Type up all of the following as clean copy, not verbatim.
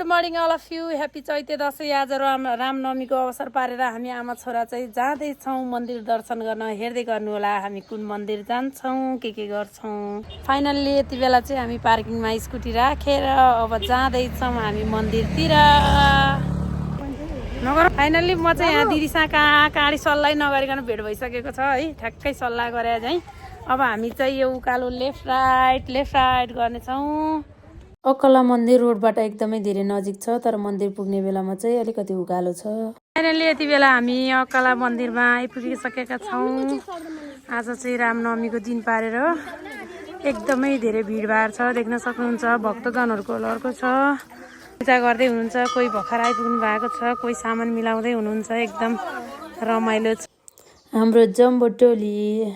Morning all of you happy Chaite Dashain. आज रामनवमीको अवसर पारेर हामी आमा छोरा चाहिँ जाँदैछौँ मन्दिर दर्शन गर्न। हेर्दै गर्नु होला हामी कुन मन्दिर जान्छौँ, के गर्छौँ। फाइनल्ली यति बेला चाहिँ हामी पार्किङमा स्कुटी राखेर अब जाँदैछौँ हामी मन्दिरतिर। फाइनल्ली म चाहिँ यहाँ दिदीसँग काँडी सल्लाह नगरिकन भेट भइसकेको छ है। ठ्याक्कै सल्लाह गरे चाहिँ अब हामी चाहिँ यो उकालो लेफ्ट राइट गर्नेछौँ। अकला मन्दिर रोडबाट एकदमै धेरै नजिक छ, तर मन्दिर पुग्ने बेलामा चाहिँ अलिकति उकालो छ। फाइनल्ली यति बेला हामी अकला मन्दिरमा आइपुगिसकेका छौँ। आज चाहिँ रामनवमीको दिन पारेर एकदमै धेरै भिडभाड छ, देख्न सक्नुहुन्छ। भक्तजनहरूको लड्को छ, पूजा गर्दै हुनुहुन्छ। कोही भर्खर आइपुग्नु भएको छ, कोही सामान मिलाउँदै हुनुहुन्छ। एकदम रमाइलो छ। हाम्रो जम्बो टोली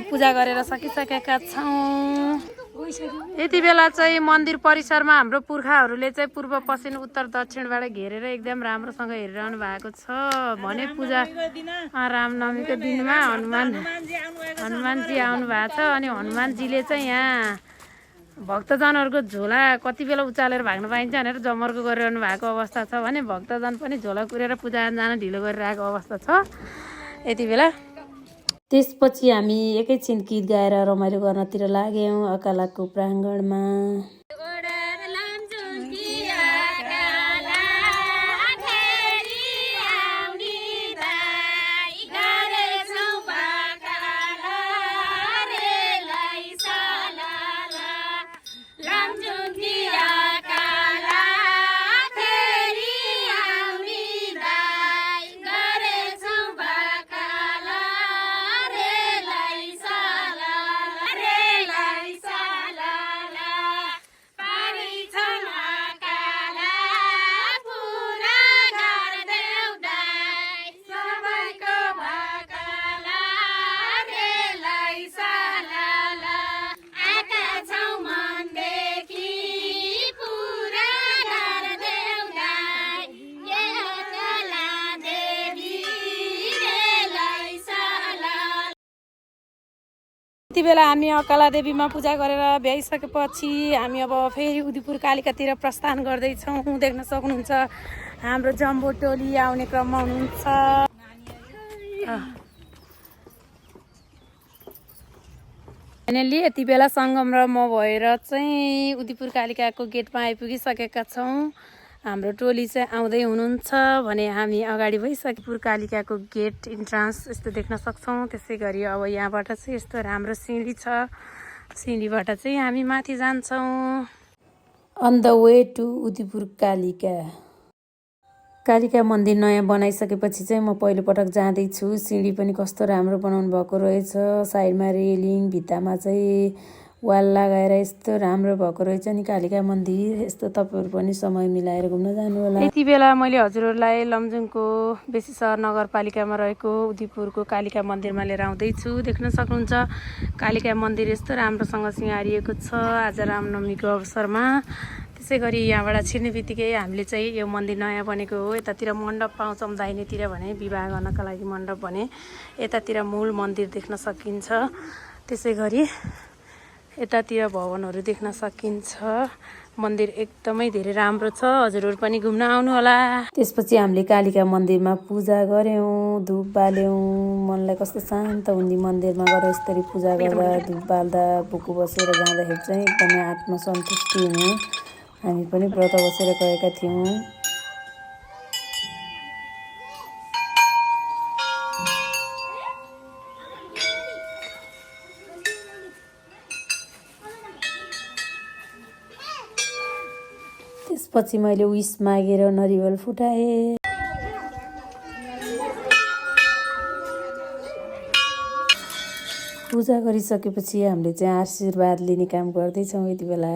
पूजा गरेर सकिसकेका छौँ। यति बेला चाहिँ मन्दिर परिसरमा हाम्रो पुर्खाहरूले चाहिँ पूर्व पश्चिम उत्तर दक्षिणबाट घेरेर एकदम राम्रोसँग हेरिरहनु भएको छ भने पूजा रामनवमीको दिनमा हनुमानजी आउनु भएको छ। अनि हनुमानजीले चाहिँ यहाँ भक्तजनहरूको झोला कति बेला उचालेर भाग्न पाइन्छ भनेर जमर्को गरिरहनु भएको अवस्था छ भने भक्तजन पनि झोला कुरेर पूजा जान ढिलो गरिरहेको अवस्था छ यति बेला। त्यसपछि हामी एकैछिन गीत गाएर रमाइलो गर्नतिर लाग्यौँ अकालाको प्राङ्गणमा। यति बेला हामी अकला देवीमा पूजा गरेर भ्याइसकेपछि हामी अब फेरि उदिपुर कालिकातिर प्रस्थान गर्दैछौँ। देख्न सक्नुहुन्छ हाम्रो जम्बो टोली आउने क्रममा हुनुहुन्छ। फाइनल्ली यति बेला सङ्गम र म भएर चाहिँ उदिपुर कालिकाको गेटमा आइपुगिसकेका छौँ। हाम्रो टोली चाहिँ आउँदै हुनुहुन्छ भने हामी अगाडि भइसकेपुर कालिकाको गेट इन्ट्रान्स यस्तो देख्न सक्छौँ। त्यसै गरी अब यहाँबाट चाहिँ यस्तो राम्रो सिँढी छ, सिँढीबाट चाहिँ हामी माथि जान्छौँ। On the way to Udipur Kalika मन्दिर नयाँ बनाइसकेपछि चाहिँ म पहिलोपटक जाँदैछु। सिँढी पनि कस्तो राम्रो बनाउनु भएको रहेछ। साइडमा रेलिङ, भित्तामा चाहिँ वाल लगाएर यस्तो राम्रो भएको रहेछ नि कालिका मन्दिर। यस्तो तपाईँहरू पनि समय मिलाएर घुम्न जानु होला। यति बेला मैले हजुरहरूलाई लमजुङको बेसी सहर नगरपालिकामा रहेको उदिपुरको कालिका मन्दिरमा लिएर आउँदैछु। देख्न सक्नुहुन्छ कालिका मन्दिर यस्तो राम्रोसँग सिँगारिएको छ आज रामनवमीको अवसरमा। त्यसै गरी यहाँबाट छिर्ने बित्तिकै हामीले चाहिँ यो मन्दिर नयाँ बनेको हो। यतातिर मण्डप पाउँछौँ, दाहिनेतिर भने विवाह गर्नका लागि मण्डप भने यतातिर मूल मन्दिर देख्न सकिन्छ। त्यसै गरी यतातिर भवनहरू देख्न सकिन्छ। मन्दिर एकदमै धेरै राम्रो छ, हजुरहरू पनि घुम्न आउनु होला। त्यसपछि हामीले कालिका मन्दिरमा पूजा गऱ्यौँ, धुप बाल्यौँ। मनलाई कस्तो शान्त हुने मन्दिरमा गएर यसरी पूजा गर्दा, धुप बाल्दा, भुकु बसेर जाँदाखेरि चाहिँ एकदमै आत्मसन्तुष्टि हुने। हामी पनि व्रत बसेर गएका थियौँ। त्यसपछि मैले विस मागेर नरिवल फुटाएँ। पूजा गरिसकेपछि हामीले चाहिँ आशीर्वाद लिने काम गर्दैछौँ यति बेला।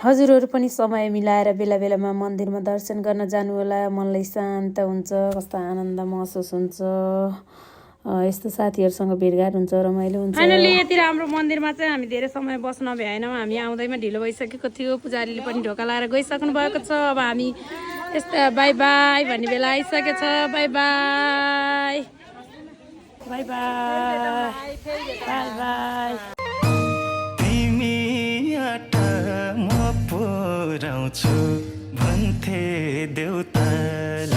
हजुरहरू पनि समय मिलाएर बेला बेलामा मन्दिरमा दर्शन गर्न जानु होला। मनलाई शान्त हुन्छ, कस्तो आनन्द महसुस हुन्छ। यस्तो साथीहरूसँग भेटघाट हुन्छ, रमाइलो हुन्छ। फाइनली यति राम्रो मन्दिरमा चाहिँ हामी धेरै समय बस्न भ्याएनौँ। हामी आउँदैमा ढिलो भइसकेको थियो। पुजारीले पनि ढोका लाएर गइसक्नु भएको छ। अब हामी यस्तो बाई बाई भन्ने बेला आइसकेको छ। By by by by by by. तिमी आटा म पुराउँछु भन्थे देउताले।